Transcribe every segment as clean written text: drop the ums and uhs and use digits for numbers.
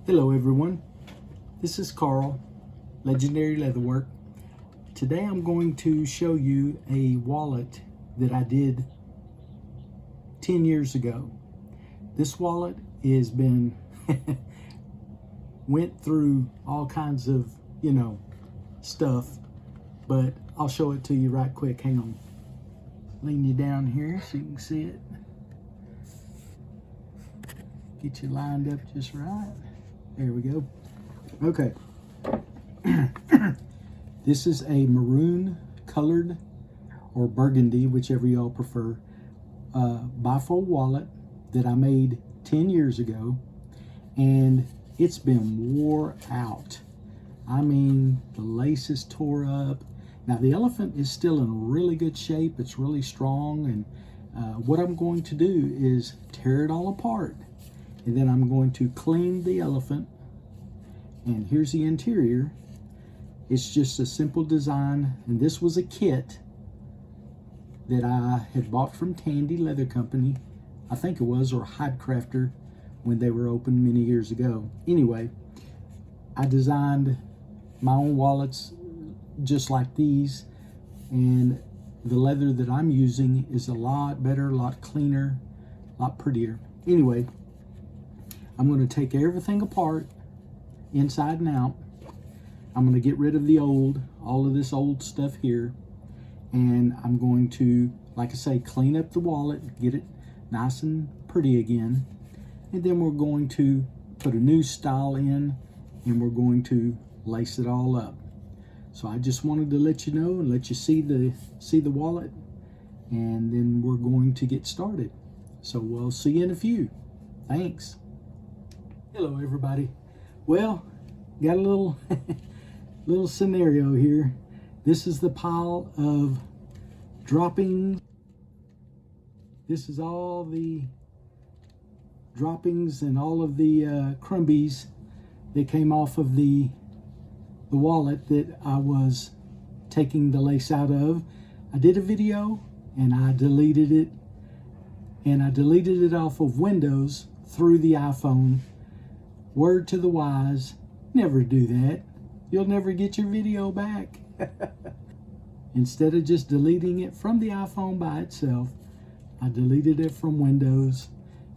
Hello everyone, this is Carl, Legendary Leatherwork. Today I'm going to show you a wallet that I did 10 years ago. This wallet has been went through all kinds of, stuff, but I'll show it to you right quick. Hang on. Lean you down here so you can see it. Get you lined up just right. There we go. Okay. This is a maroon colored or burgundy, whichever y'all prefer, bifold wallet that I made 10 years ago, and it's been wore out. I mean, the lace is tore up. Now the elephant is still in really good shape. It's really strong, and what I'm going to do is tear it all apart, and then I'm going to clean the elephant. And here's the interior. It's just a simple design, and this was a kit that I had bought from Tandy Leather Company, I think it was, or Hydecrafter, when they were open many years ago. Anyway, I designed my own wallets just like these, and the leather that I'm using is a lot better, a lot cleaner, a lot prettier. Anyway, I'm going to take everything apart, inside and out. I'm going to get rid of the all of this old stuff here, and I'm going to, like I say, clean up the wallet, get it nice and pretty again, and then we're going to put a new style in, and we're going to lace it all up. So I just wanted to let you know and let you see the wallet, and then we're going to get started. So we'll see you in a few. Thanks. Hello everybody. Well, got a little little scenario here. This is the pile of droppings. This is all the droppings and all of the crumbies that came off of the wallet that I was taking the lace out of. I did a video and I deleted it, and I deleted it off of Windows through the iPhone. Word to the wise, never do that. You'll never get your video back. Instead of just deleting it from the iPhone by itself, I deleted it from Windows,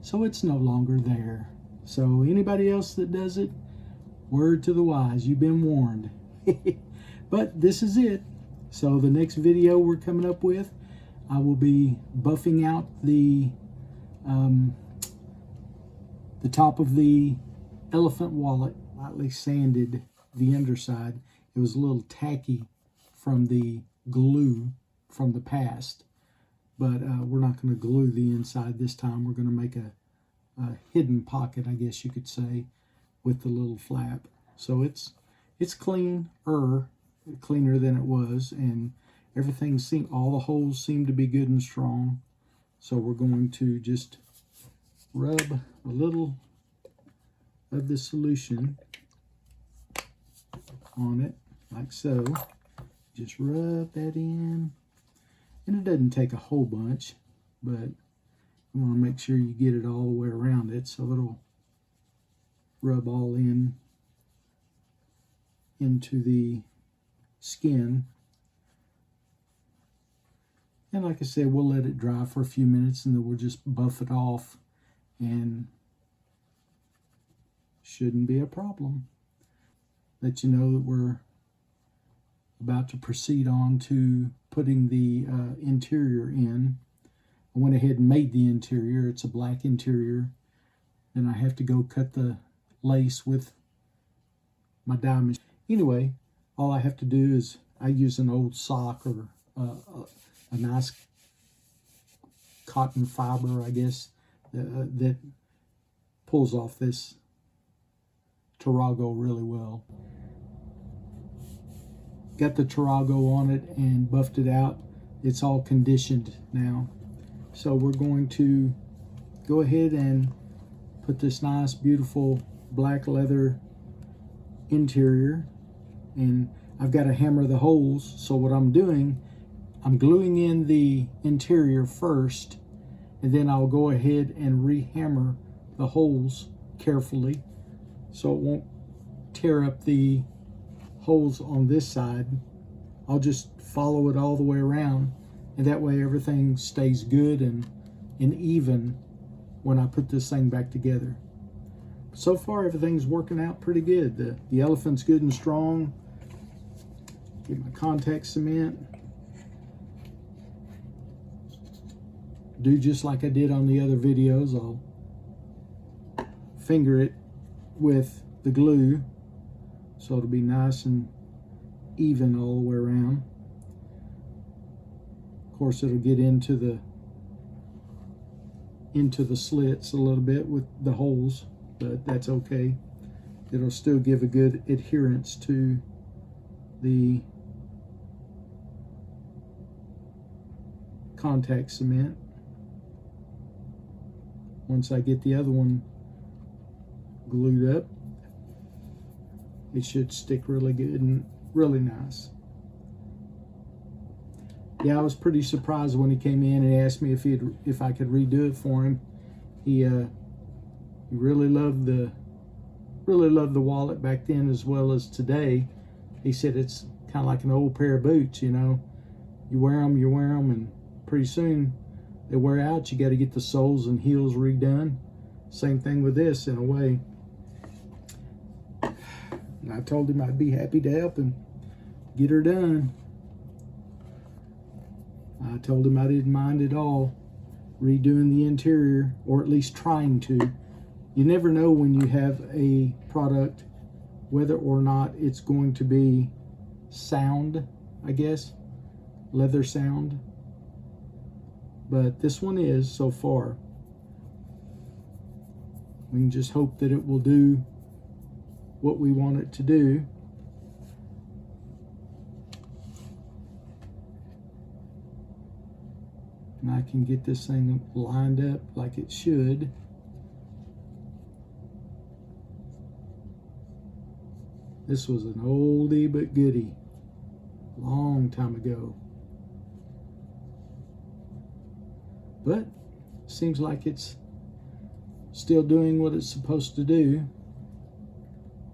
so it's no longer there. So anybody else that does it, word to the wise, you've been warned. But this is it. So the next video we're coming up with, I will be buffing out the top of the elephant wallet. Lightly sanded the underside. It was a little tacky from the glue from the past, but we're not going to glue the inside this time. We're going to make a hidden pocket, I guess you could say, with the little flap. So it's cleaner than it was, and everything all the holes seem to be good and strong. So we're going to just rub a little of the solution on it, like so. Just rub that in, and it doesn't take a whole bunch, but you want to make sure you get it all the way around it so it'll rub all into the skin. And like I said, we'll let it dry for a few minutes, and then we'll just buff it off, and shouldn't be a problem. Let you know that we're about to proceed on to putting the interior in. I went ahead and made the interior. It's a black interior. Then I have to go cut the lace with my diamond. Anyway, all I have to do is I use an old sock or a nice cotton fiber, I guess, that pulls off this Tarago really well. Got the Tarago on it and buffed it out. It's all conditioned now. So we're going to go ahead and put this nice, beautiful black leather interior, and I've got to hammer the holes. So what I'm doing, I'm gluing in the interior first, and then I'll go ahead and re-hammer the holes carefully so it won't tear up the holes on this side. I'll just follow it all the way around, and that way everything stays good and even when I put this thing back together. So far everything's working out pretty good. The elephant's good and strong. Get my contact cement. Do just like I did on the other videos. I'll finger it with the glue so it'll be nice and even all the way around. Of course, it'll get into the slits a little bit with the holes, but that's okay. It'll still give a good adherence to the contact cement. Once I get the other one glued up, it should stick really good and really nice. Yeah, I was pretty surprised when he came in and asked me if I could redo it for him. He really loved the wallet back then as well as today. He said it's kind of like an old pair of boots, you know. You wear them, and pretty soon they wear out. You got to get the soles and heels redone. Same thing with this in a way. And I told him I'd be happy to help him get her done. I told him I didn't mind at all redoing the interior, or at least trying to. You never know when you have a product whether or not it's going to be sound, I guess, leather sound. But this one is so far. We can just hope that it will do what we want it to do. And I can get this thing lined up like it should. This was an oldie but goodie, long time ago. But seems like it's still doing what it's supposed to do.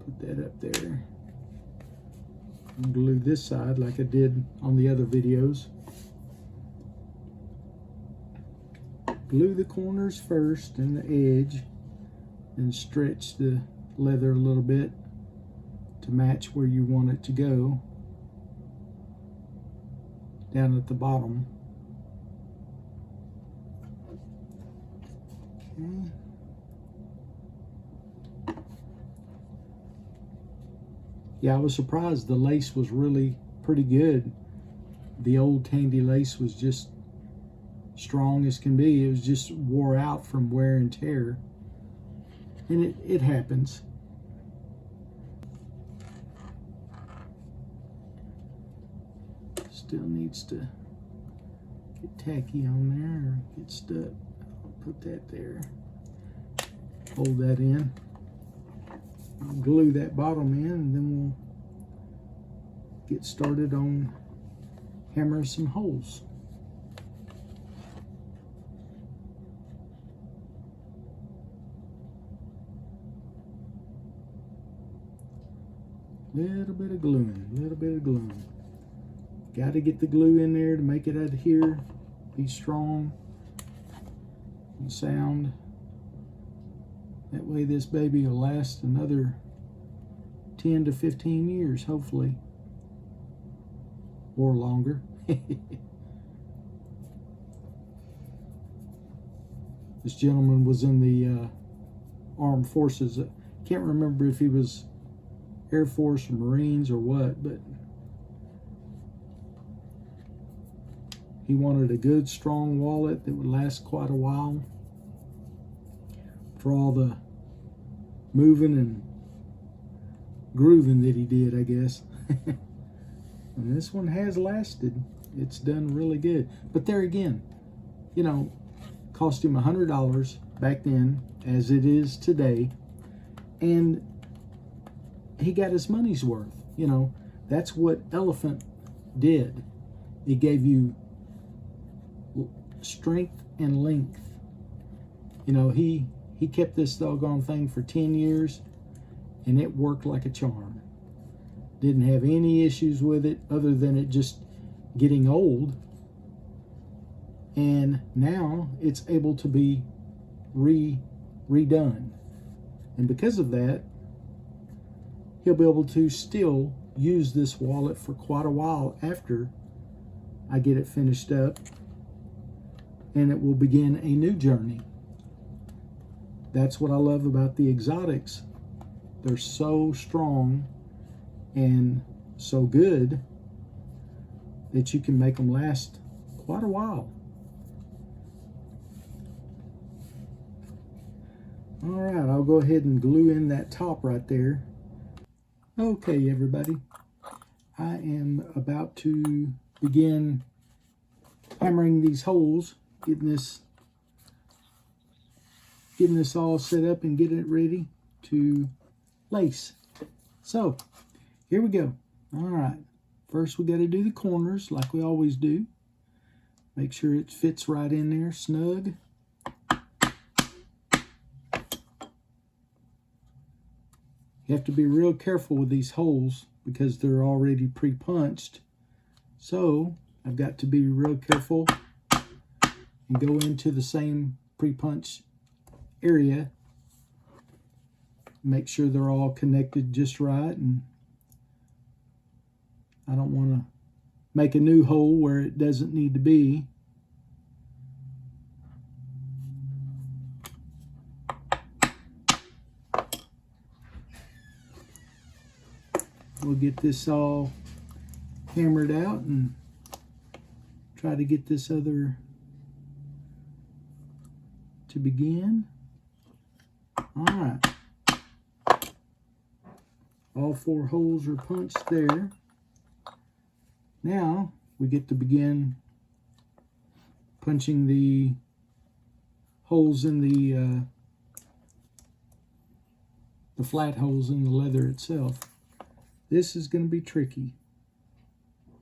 Put that up there. And glue this side like I did on the other videos. Glue the corners first and the edge, and stretch the leather a little bit to match where you want it to go down at the bottom. Okay. Yeah, I was surprised. The lace was really pretty good. The old Tandy lace was just strong as can be. It was just wore out from wear and tear, and it happens. Still needs to get tacky on there or get stuck. I'll put that there. Hold that in. I'll glue that bottom in, and then we'll get started on hammering some holes. Little bit of gluing. Got to get the glue in there to make it adhere, be strong and sound. That way this baby will last another 10 to 15 years, hopefully, or longer. This gentleman was in the armed forces. I can't remember if he was Air Force or Marines or what, but he wanted a good strong wallet that would last quite a while for all the moving and grooving that he did, I guess. And this one has lasted. It's done really good. But there again, you know, cost him $100 back then as it is today, and he got his money's worth. You know, that's what Elephant did. It gave you strength and length. You know, he kept this doggone thing for 10 years, and it worked like a charm. Didn't have any issues with it other than it just getting old. And now it's able to be redone. And because of that, he'll be able to still use this wallet for quite a while after I get it finished up, and it will begin a new journey. That's what I love about the exotics. They're so strong and so good that you can make them last quite a while. All right, I'll go ahead and glue in that top right there. Okay, everybody, I am about to begin hammering these holes, getting this all set up and getting it ready to lace. So here we go. All right, first we got to do the corners like we always do. Make sure it fits right in there, snug. You have to be real careful with these holes because they're already pre-punched. So I've got to be real careful and go into the same pre-punch area. Make sure they're all connected just right, and I don't want to make a new hole where it doesn't need to be. We'll get this all hammered out and try to get this other to begin. All right. All 4 holes are punched there. Now we get to begin punching the holes in the flat holes in the leather itself. This is going to be tricky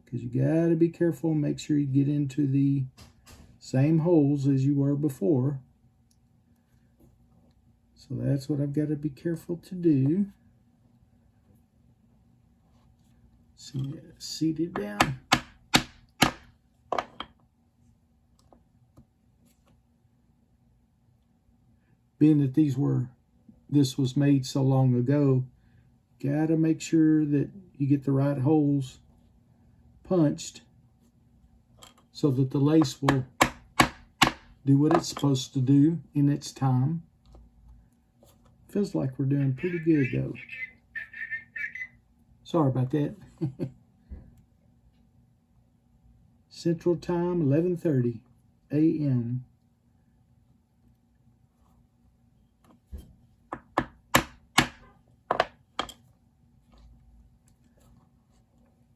because you got to be careful and make sure you get into the same holes as you were before. So that's what I've got to be careful to do. Seat it down. Being that this was made so long ago, got to make sure that you get the right holes punched so that the lace will do what it's supposed to do in its time. Feels like we're doing pretty good though. Sorry about that. Central Time, 11:30 a.m.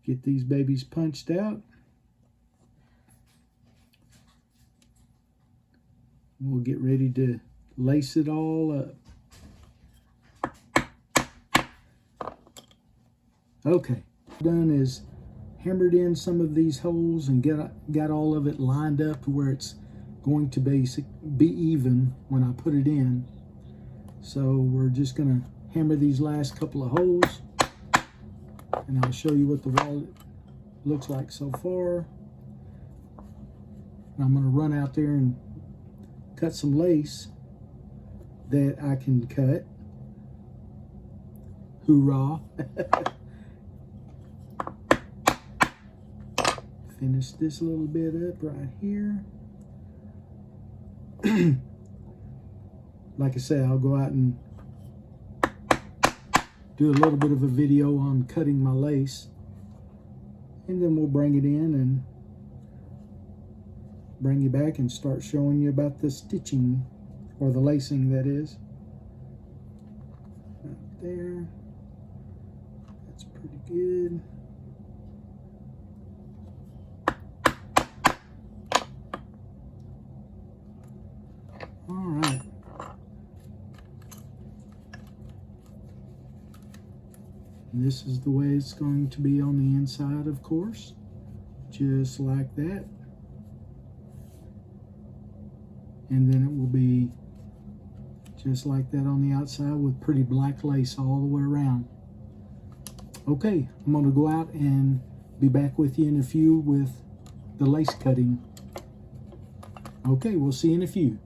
Get these babies punched out. We'll get ready to lace it all up. Okay, done is hammered in some of these holes and got all of it lined up to where it's going to be even when I put it in. So we're just gonna hammer these last couple of holes, and I'll show you what the wallet looks like so far. And I'm gonna run out there and cut some lace that I can cut. Hoorah. Finish this little bit up right here. Like I said, I'll go out and do a little bit of a video on cutting my lace, and then we'll bring it in and bring you back and start showing you about the stitching, or the lacing, that is. Right there. That's pretty good. All right. And this is the way it's going to be on the inside, of course. Just like that. And then it will be Just like that on the outside with pretty black lace all the way around. Okay, I'm going to go out and be back with you in a few with the lace cutting. Okay, we'll see you in a few.